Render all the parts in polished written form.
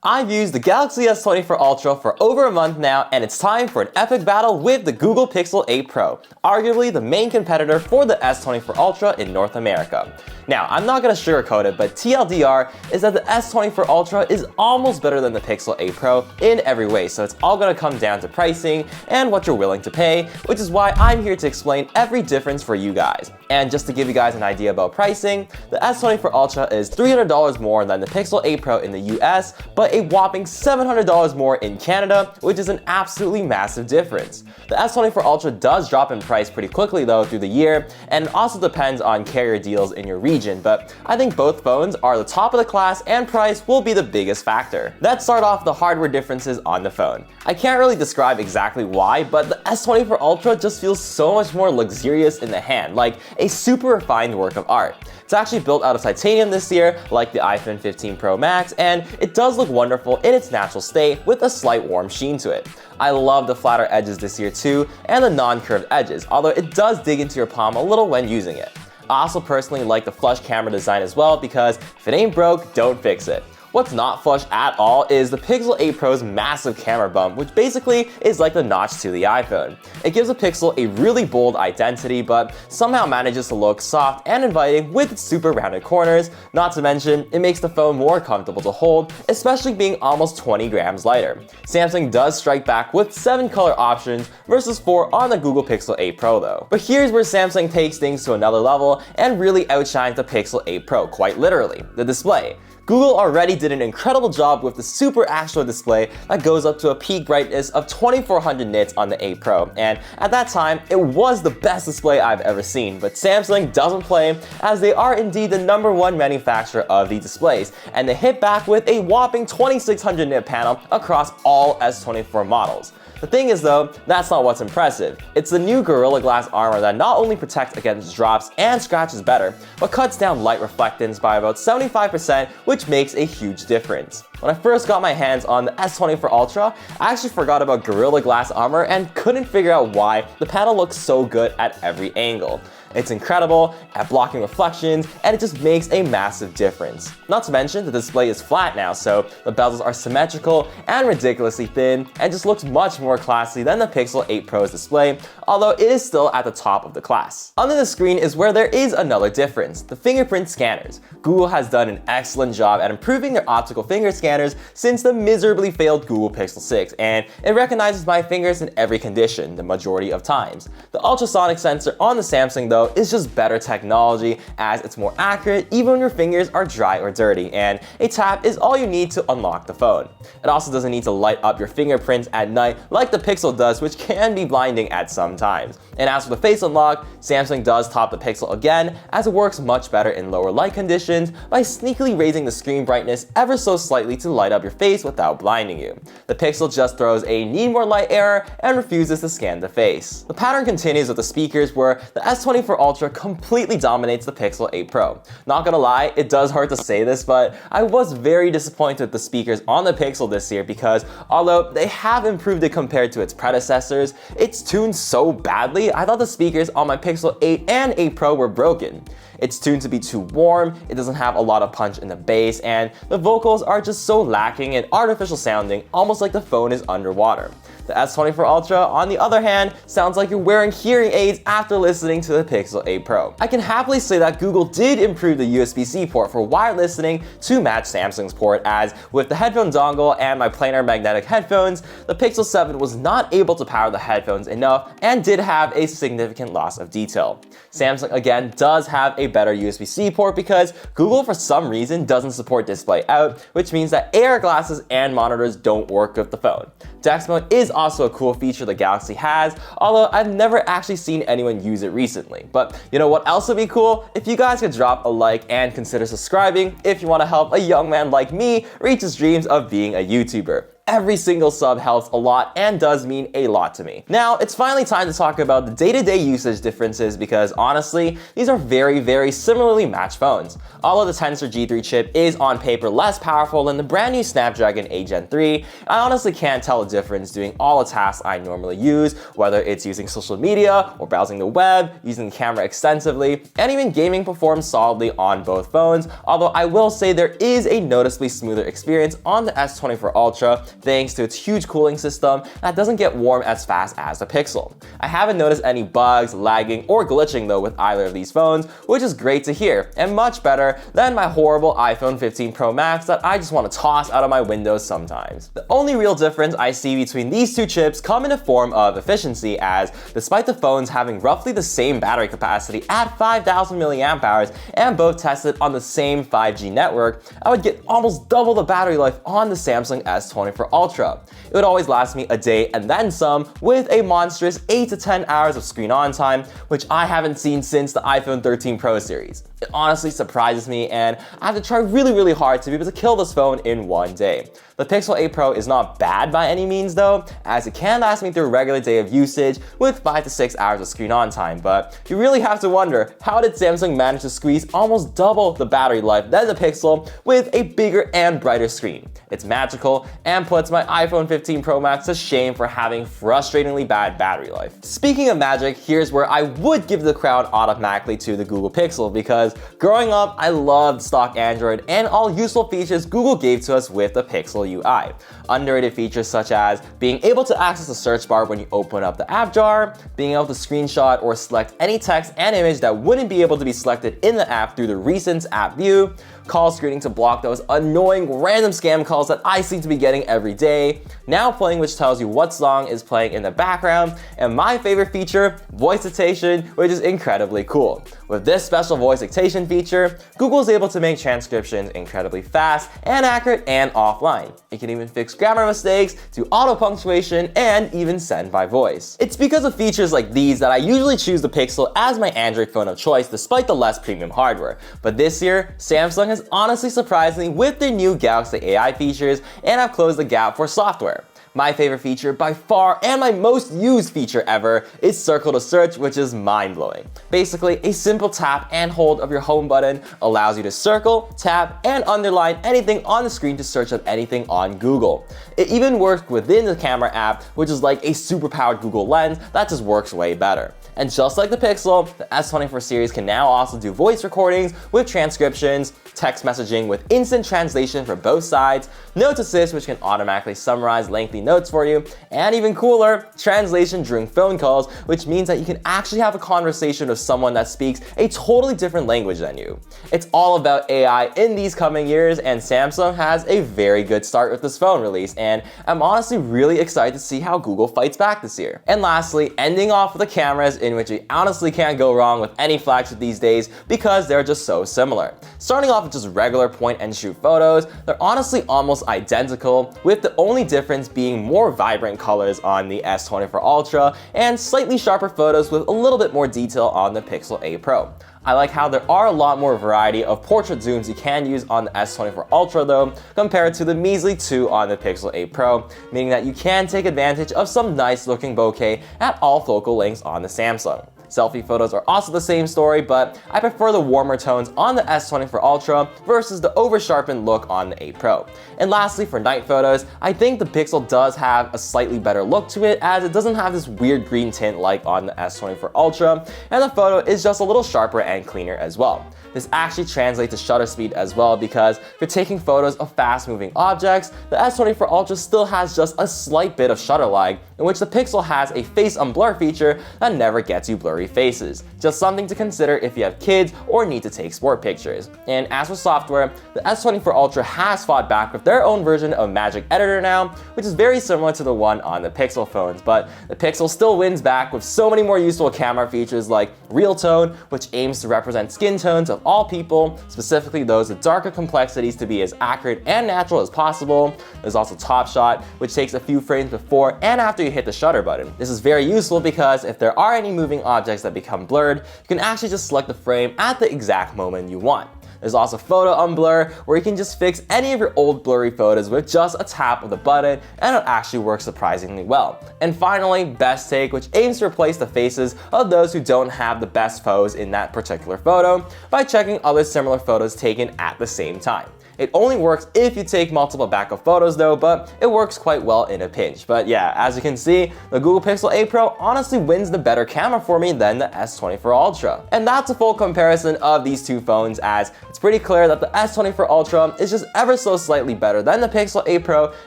I've used the Galaxy S24 Ultra for over a month now, and it's time for an epic battle with the Google Pixel 8 Pro, arguably the main competitor for the S24 Ultra in North America. Now, I'm not going to sugarcoat it, but TLDR is that the S24 Ultra is almost better than the Pixel 8 Pro in every way, so it's all going to come down to pricing and what you're willing to pay, which is why I'm here to explain every difference for you guys. And just to give you guys an idea about pricing, the S24 Ultra is $300 more than the Pixel 8 Pro in the US, but a whopping $700 more in Canada, which is an absolutely massive difference. The S24 Ultra does drop in price pretty quickly though through the year, and it also depends on carrier deals in your region, but I think both phones are the top of the class and price will be the biggest factor. Let's start off the hardware differences on the phone. I can't really describe exactly why, but the S24 Ultra just feels so much more luxurious in the hand, like a super refined work of art. It's actually built out of titanium this year, like the iPhone 15 Pro Max, and it does look wonderful in its natural state with a slight warm sheen to it. I love the flatter edges this year too, and the non-curved edges, although it does dig into your palm a little when using it. I also personally like the flush camera design as well because if it ain't broke, don't fix it. What's not flush at all is the Pixel 8 Pro's massive camera bump, which basically is like the notch to the iPhone. It gives the Pixel a really bold identity, but somehow manages to look soft and inviting with its super rounded corners. Not to mention, it makes the phone more comfortable to hold, especially being almost 20 grams lighter. Samsung does strike back with 7 color options versus 4 on the Google Pixel 8 Pro though. But here's where Samsung takes things to another level and really outshines the Pixel 8 Pro, quite literally, the display. Google already did an incredible job with the Super Astro display that goes up to a peak brightness of 2400 nits on the 8 Pro, and at that time, it was the best display I've ever seen, but Samsung doesn't play as they are indeed the #1 manufacturer of the displays, and they hit back with a whopping 2600 nit panel across all S24 models. The thing is though, that's not what's impressive. It's the new Gorilla Glass armor that not only protects against drops and scratches better, but cuts down light reflectance by about 75%, which makes a huge difference. When I first got my hands on the S24 Ultra, I actually forgot about Gorilla Glass armor and couldn't figure out why the panel looks so good at every angle. It's incredible at blocking reflections, and it just makes a massive difference. Not to mention, the display is flat now, so the bezels are symmetrical and ridiculously thin, and just looks much more classy than the Pixel 8 Pro's display, although it is still at the top of the class. Under the screen is where there is another difference, the fingerprint scanners. Google has done an excellent job at improving their optical finger scanners since the miserably failed Google Pixel 6, and it recognizes my fingers in every condition, the majority of times. The ultrasonic sensor on the Samsung though is just better technology as it's more accurate even when your fingers are dry or dirty, and a tap is all you need to unlock the phone. It also doesn't need to light up your fingerprints at night like the Pixel does, which can be blinding at some times. And as for the face unlock, Samsung does top the Pixel again as it works much better in lower light conditions by sneakily raising the screen brightness ever so slightly to light up your face without blinding you. The Pixel just throws a need more light error and refuses to scan the face. The pattern continues with the speakers where the S24 Ultra completely dominates the Pixel 8 Pro. Not gonna lie, it does hurt to say this, but I was very disappointed with the speakers on the Pixel this year because although they have improved it compared to its predecessors, it's tuned so badly, I thought the speakers on my Pixel 8 and 8 Pro were broken. It's tuned to be too warm, it doesn't have a lot of punch in the bass, and the vocals are just so lacking and artificial sounding, almost like the phone is underwater. The S24 Ultra, on the other hand, sounds like you're wearing hearing aids after listening to the Pixel 8 Pro. I can happily say that Google did improve the USB-C port for wired listening to match Samsung's port, as with the headphone dongle and my planar magnetic headphones, the Pixel 7 was not able to power the headphones enough and did have a significant loss of detail. Samsung again does have a better USB-C port because Google for some reason doesn't support display out, which means that AR glasses and monitors don't work with the phone. DeX mode is also a cool feature the Galaxy has, although I've never actually seen anyone use it recently. But you know what else would be cool? If you guys could drop a like and consider subscribing if you want to help a young man like me reach his dreams of being a YouTuber. every single sub helps a lot and does mean a lot to me. Now, it's finally time to talk about the day-to-day usage differences because honestly, these are very similarly matched phones. Although the Tensor G3 chip is on paper less powerful than the brand new Snapdragon 8 Gen 3, I honestly can't tell the difference doing all the tasks I normally use, whether it's using social media or browsing the web, using the camera extensively, and even gaming performs solidly on both phones, although I will say there is a noticeably smoother experience on the S24 Ultra thanks to its huge cooling system that doesn't get warm as fast as the Pixel. I haven't noticed any bugs, lagging, or glitching though with either of these phones, which is great to hear, and much better than my horrible iPhone 15 Pro Max that I just want to toss out of my windows sometimes. The only real difference I see between these two chips come in the form of efficiency, as despite the phones having roughly the same battery capacity at 5,000 mAh and both tested on the same 5G network, I would get almost double the battery life on the Samsung S24 Ultra. It would always last me a day and then some, with a monstrous 8 to 10 hours of screen on time, which I haven't seen since the iPhone 13 Pro series. It honestly surprises me, and I have to try really hard to be able to kill this phone in one day. The Pixel 8 Pro is not bad by any means though, as it can last me through a regular day of usage with 5 to 6 hours of screen on time, but you really have to wonder, how did Samsung manage to squeeze almost double the battery life than the Pixel with a bigger and brighter screen? It's magical and puts my iPhone 15 Pro Max to shame for having frustratingly bad battery life. Speaking of magic, here's where I would give the crown automatically to the Google Pixel, because growing up, I loved stock Android and all useful features Google gave to us with the Pixel UI. Underrated features such as being able to access the search bar when you open up the app jar, being able to screenshot or select any text and image that wouldn't be able to be selected in the app through the Recents app view, call screening to block those annoying random scam calls that I seem to be getting every day, Now Playing, which tells you what song is playing in the background, and my favorite feature, voice dictation, which is incredibly cool. With this special voice dictation feature, Google is able to make transcriptions incredibly fast and accurate and offline. It can even fix grammar mistakes, do auto punctuation, and even send by voice. It's because of features like these that I usually choose the Pixel as my Android phone of choice despite the less premium hardware. But this year, Samsung has honestly surprised me with their new Galaxy AI features, and I've closed the gap for software. My favorite feature by far, and my most used feature ever, is Circle to Search, which is mind-blowing. Basically, a simple tap and hold of your home button allows you to circle, tap, and underline anything on the screen to search up anything on Google. It even works within the camera app, which is like a super-powered Google Lens that just works way better. And just like the Pixel, the S24 series can now also do voice recordings with transcriptions, text messaging with instant translation for both sides, Note Assist, which can automatically summarize lengthy notes for you, and even cooler, translation during phone calls, which means that you can actually have a conversation with someone that speaks a totally different language than you. It's all about AI in these coming years, and Samsung has a very good start with this phone release, and I'm honestly really excited to see how Google fights back this year. And lastly, ending off with the cameras, in which you honestly can't go wrong with any flagship these days because they're just so similar. Starting off with just regular point and shoot photos, they're honestly almost identical, with the only difference being more vibrant colors on the S24 Ultra and slightly sharper photos with a little bit more detail on the Pixel 8 Pro. I like how there are a lot more variety of portrait zooms you can use on the S24 Ultra though, compared to the measly 2 on the Pixel 8 Pro, meaning that you can take advantage of some nice looking bokeh at all focal lengths on the Samsung. Selfie photos are also the same story, but I prefer the warmer tones on the S24 Ultra versus the over-sharpened look on the 8 Pro. And lastly, for night photos, I think the Pixel does have a slightly better look to it, as it doesn't have this weird green tint like on the S24 Ultra, and the photo is just a little sharper and cleaner as well. This actually translates to shutter speed as well, because if you're taking photos of fast-moving objects, the S24 Ultra still has just a slight bit of shutter lag, in which the Pixel has a face unblur feature that never gets you blurry faces. Just something to consider if you have kids or need to take sport pictures. And as for software, the S24 Ultra has fought back with their own version of Magic Editor now, which is very similar to the one on the Pixel phones, but the Pixel still wins back with so many more useful camera features like Real Tone, which aims to represent skin tones of all people, specifically those with darker complexities, to be as accurate and natural as possible. There's also Top Shot, which takes a few frames before and after you hit the shutter button. This is very useful because if there are any moving objects that become blurred, you can actually just select the frame at the exact moment you want. There's also Photo Unblur, where you can just fix any of your old blurry photos with just a tap of the button, and it actually works surprisingly well. And finally, Best Take, which aims to replace the faces of those who don't have the best pose in that particular photo by checking other similar photos taken at the same time. It only works if you take multiple backup photos though, but it works quite well in a pinch. But yeah, as you can see, the Google Pixel 8 Pro honestly wins the better camera for me than the S24 Ultra. And that's a full comparison of these two phones, as it's pretty clear that the S24 Ultra is just ever so slightly better than the Pixel 8 Pro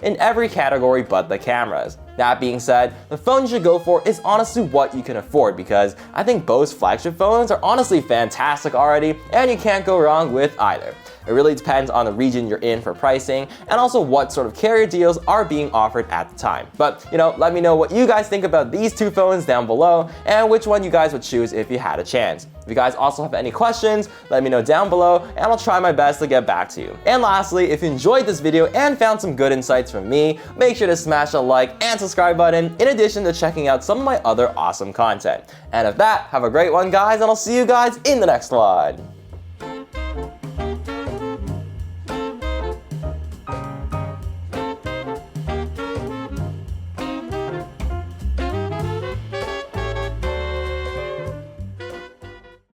in every category but the cameras. That being said, the phone you should go for is honestly what you can afford, because I think both flagship phones are honestly fantastic already, and you can't go wrong with either. It really depends on the region you're in for pricing, and also what sort of carrier deals are being offered at the time. But let me know what you guys think about these two phones down below, and which one you guys would choose if you had a chance. If you guys also have any questions, let me know down below, and I'll try my best to get back to you. And lastly, if you enjoyed this video and found some good insights from me, make sure to smash a like and subscribe button, in addition to checking out some of my other awesome content. And with that, have a great one guys, and I'll see you guys in the next one.